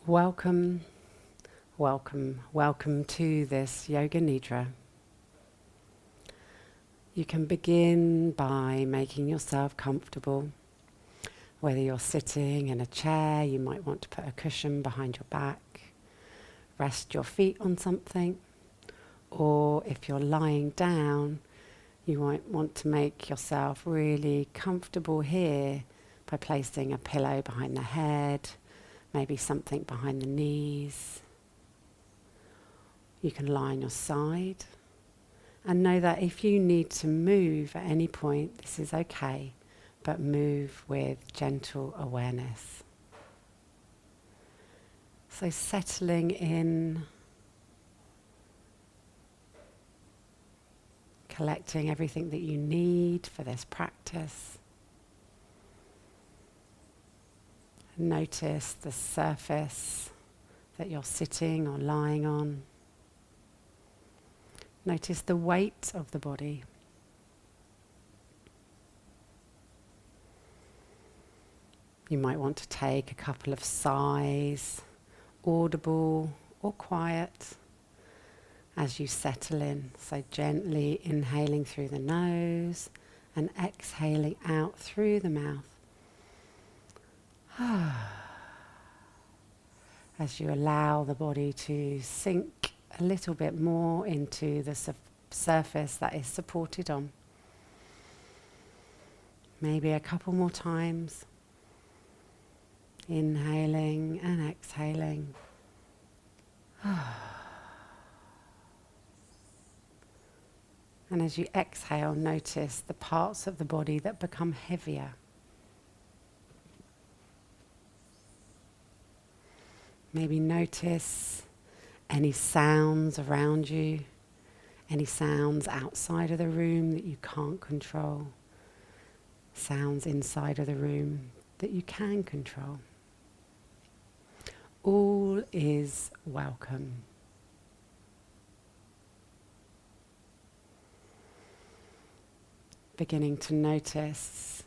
Welcome, welcome to this Yoga Nidra. You can begin by making yourself comfortable. Whether you're sitting in a chair, you might want to put a cushion behind your back, rest your feet on something, or if you're lying down, you might want to make yourself really comfortable here by placing a pillow behind the head, maybe something behind the knees. You can lie on your side and know that if you need to move at any point, this is okay, but move with gentle awareness. So settling in, collecting everything that you need for this practice. Notice the surface that you're sitting or lying on. Notice the weight of the body. You might want to take a couple of sighs, audible or quiet, as you settle in. So gently inhaling through the nose and exhaling out through the mouth. As you allow the body to sink a little bit more into the surface that is supported on. Maybe a couple more times. Inhaling and exhaling. And as you exhale, notice the parts of the body that become heavier. Maybe notice any sounds around you, any sounds outside of the room that you can't control, sounds inside of the room that you can control. All is welcome. Beginning to notice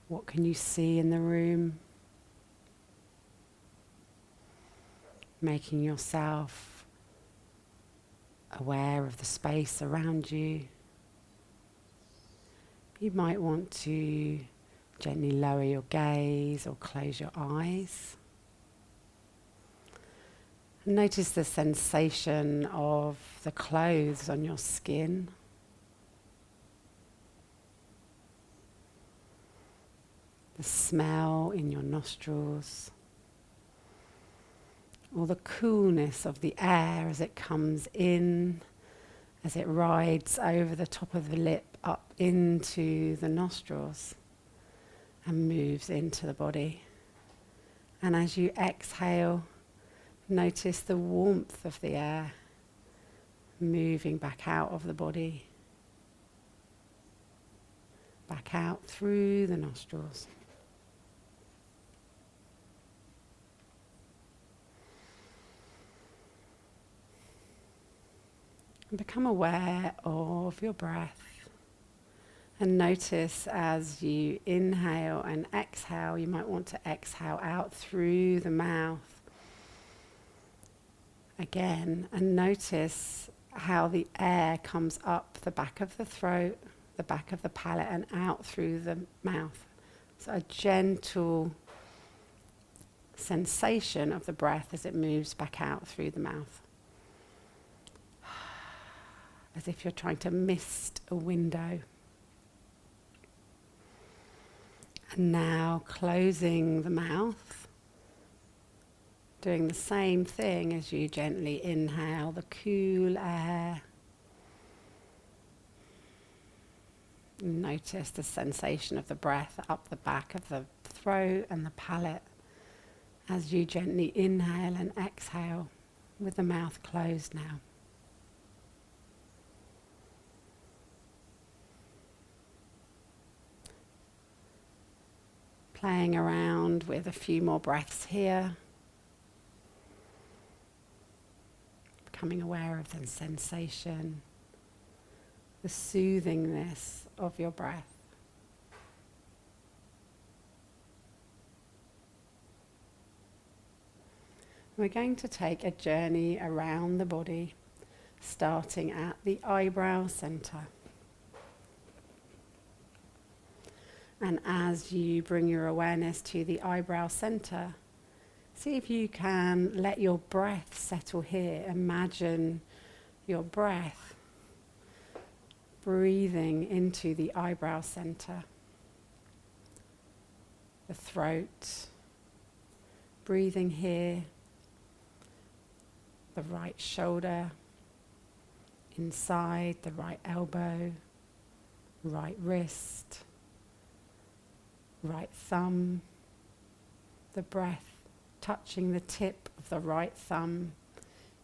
what can you see in the room. Making yourself aware of the space around you. You might want to gently lower your gaze or close your eyes. Notice the sensation of the clothes on your skin. The smell in your nostrils. Or the coolness of the air as it comes in, as it rides over the top of the lip up into the nostrils and moves into the body. And as you exhale, notice the warmth of the air moving back out of the body, back out through the nostrils. And become aware of your breath and notice as you inhale and exhale, you might want to exhale out through the mouth again, and notice how the air comes up the back of the throat, the back of the palate, and out through the mouth. So a gentle sensation of the breath as it moves back out through the mouth. As if you're trying to mist a window. And now closing the mouth, doing the same thing as you gently inhale the cool air. Notice the sensation of the breath up the back of the throat and the palate as you gently inhale and exhale with the mouth closed now. Playing around with a few more breaths here. Becoming aware of the sensation, the soothingness of your breath. We're going to take a journey around the body, starting at the eyebrow center. And as you bring your awareness to the eyebrow center, see if you can let your breath settle here. Imagine your breath breathing into the eyebrow center, the throat, breathing here, the right shoulder, inside the right elbow, right wrist, right thumb, the breath touching the tip of the right thumb,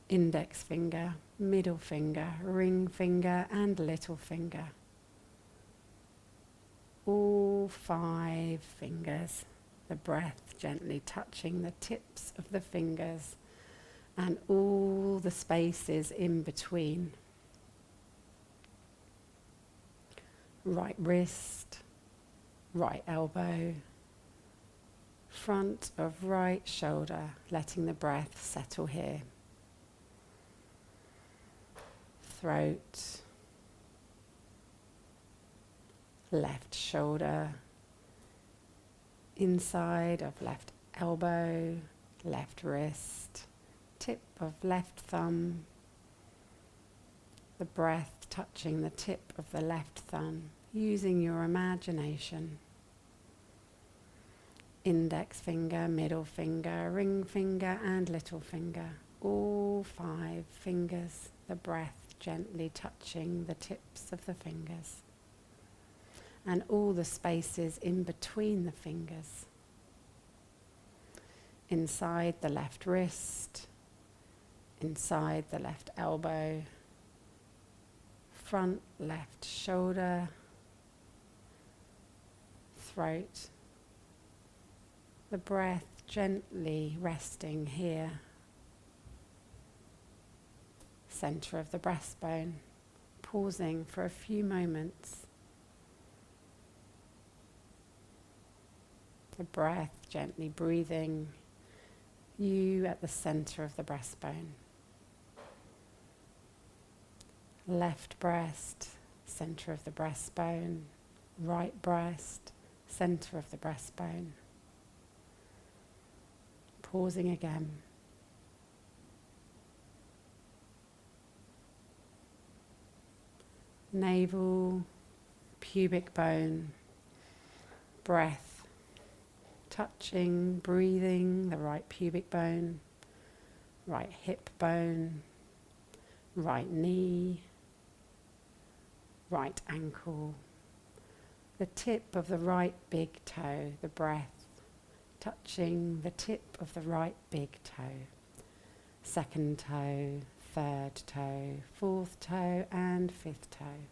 index finger, middle finger, ring finger and little finger. All 5 fingers, the breath gently touching the tips of the fingers and all the spaces in between. Right wrist, right elbow, front of right shoulder, letting the breath settle here. Throat, left shoulder, inside of left elbow, left wrist, tip of left thumb, the breath touching the tip of the left thumb, using your imagination. Index finger, middle finger, ring finger and little finger, all 5 fingers, the breath gently touching the tips of the fingers and all the spaces in between the fingers. Inside the left wrist, inside the left elbow, front left shoulder, throat, the breath gently resting here, center of the breastbone, pausing for a few moments. The breath gently breathing, you at the center of the breastbone. Left breast, center of the breastbone, right breast, center of the breastbone. Pausing again. Navel, pubic bone, breath, touching, breathing the right pubic bone, right hip bone, right knee, right ankle, the tip of the right big toe, the breath touching the tip of the right big toe, second toe, third toe, fourth toe and 5th toe,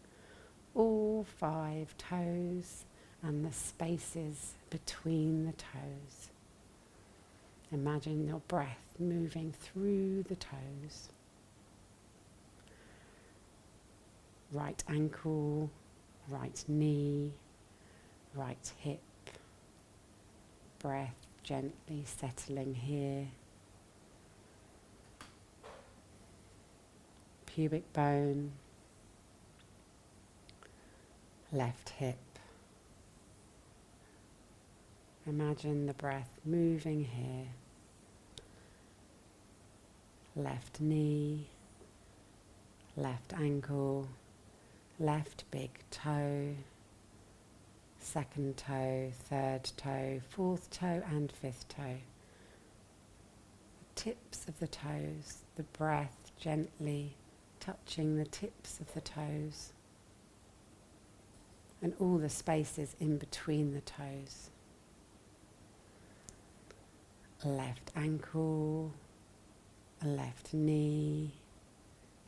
all 5 toes and the spaces between the toes. Imagine your breath moving through the toes. Right ankle, right knee, right hip. Breath gently settling here. Pubic bone, left hip. Imagine the breath moving here. Left knee, left ankle, left big toe, second toe, third toe, 4th toe and 5th toe. The tips of the toes, the breath gently touching the tips of the toes and all the spaces in between the toes. Left ankle, left knee,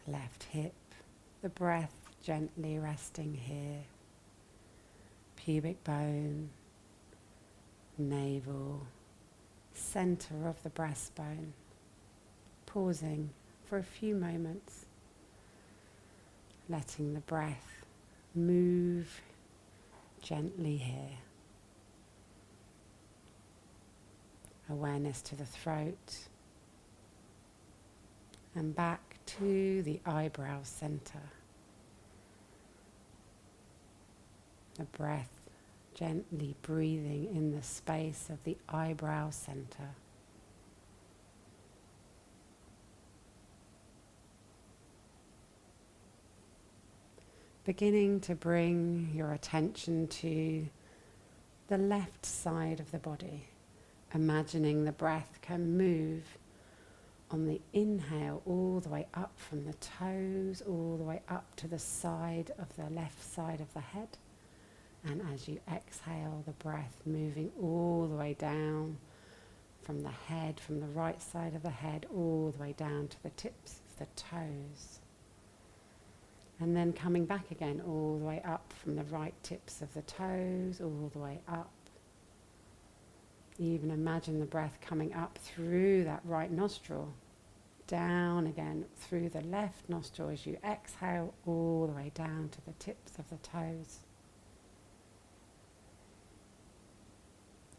left hip, the breath gently resting here. Pubic bone, navel, center of the breastbone. Pausing for a few moments, letting the breath move gently here. Awareness to the throat, and back to the eyebrow center. The breath gently breathing in the space of the eyebrow center. Beginning to bring your attention to the left side of the body, imagining the breath can move on the inhale all the way up from the toes, all the way up to the side of the left side of the head. And as you exhale, the breath moving all the way down from the head, from the right side of the head, all the way down to the tips of the toes. And then coming back again, all the way up from the right tips of the toes, all the way up. Even imagine the breath coming up through that right nostril, down again through the left nostril as you exhale, all the way down to the tips of the toes.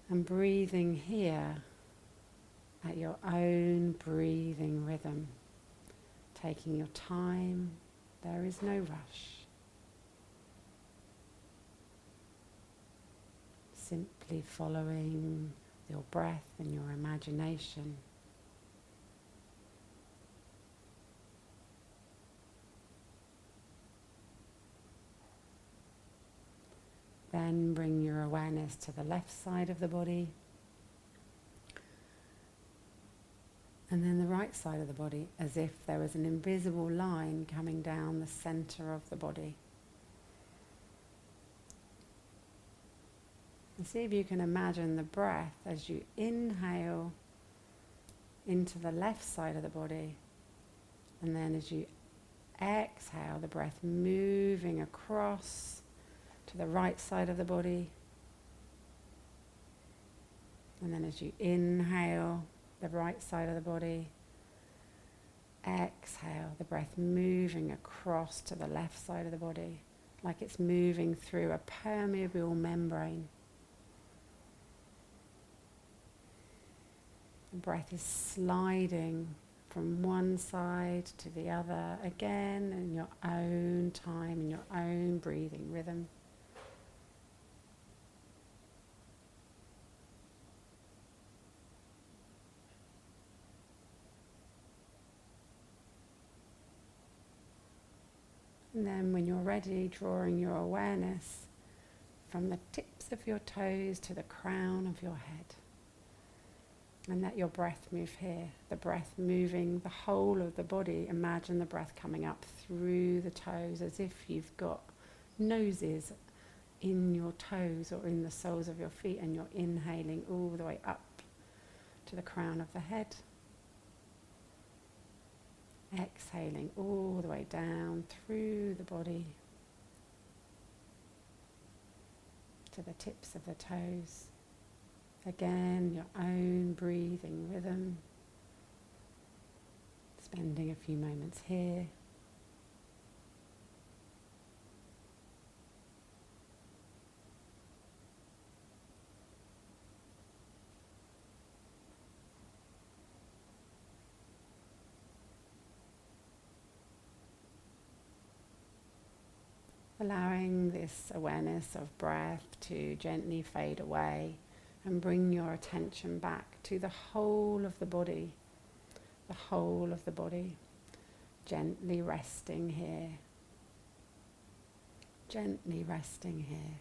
And breathing here at your own breathing rhythm, taking your time. There is no rush. Simply following your breath and your imagination. Then bring your awareness to the left side of the body. And then the right side of the body, as if there was an invisible line coming down the center of the body. And see if you can imagine the breath as you inhale into the left side of the body. And then as you exhale, the breath moving across to the right side of the body. And then as you inhale, the right side of the body. Exhale, the breath moving across to the left side of the body, like it's moving through a permeable membrane. The breath is sliding from one side to the other, again in your own time, in your own breathing rhythm. And then when you're ready, drawing your awareness from the tips of your toes to the crown of your head. And let your breath move here, the breath moving the whole of the body. Imagine the breath coming up through the toes as if you've got noses in your toes or in the soles of your feet, and you're inhaling all the way up to the crown of the head. Exhaling all the way down through the body to the tips of the toes. Again, your own breathing rhythm. Spending a few moments here. Allowing this awareness of breath to gently fade away and bring your attention back to the whole of the body, gently resting here, gently resting here.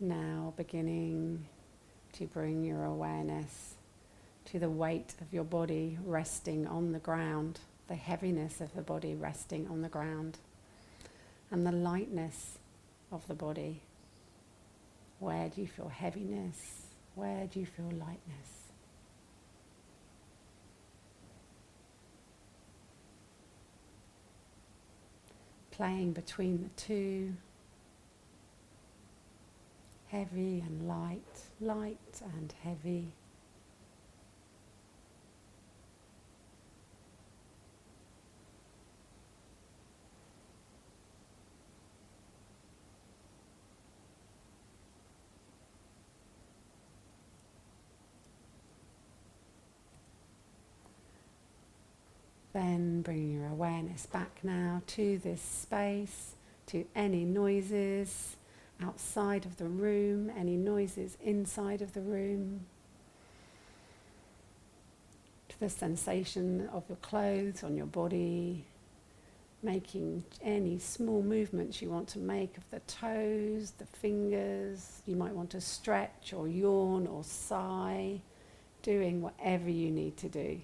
Now beginning to bring your awareness to the weight of your body resting on the ground, the heaviness of the body resting on the ground, and the lightness of the body. Where do you feel heaviness? Where do you feel lightness? Playing between the two. Heavy and light, light and heavy. Then bringing your awareness back now to this space, to any noises outside of the room, any noises inside of the room, to the sensation of your clothes on your body, making any small movements you want to make of the toes, the fingers. You might want to stretch or yawn or sigh, doing whatever you need to do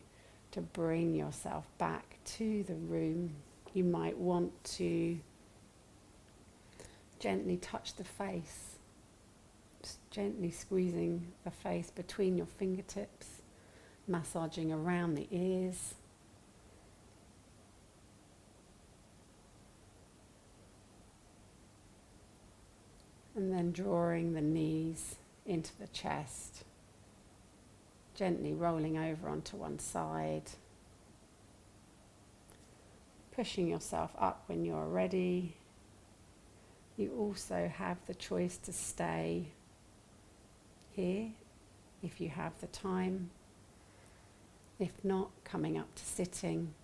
to bring yourself back to the room. You might want to gently touch the face, just gently squeezing the face between your fingertips, massaging around the ears. And then drawing the knees into the chest, gently rolling over onto one side, pushing yourself up when you're ready. You also have the choice to stay here if you have the time. If not, coming up to sitting.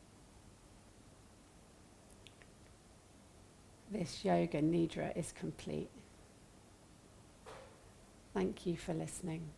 This yoga nidra is complete. Thank you for listening.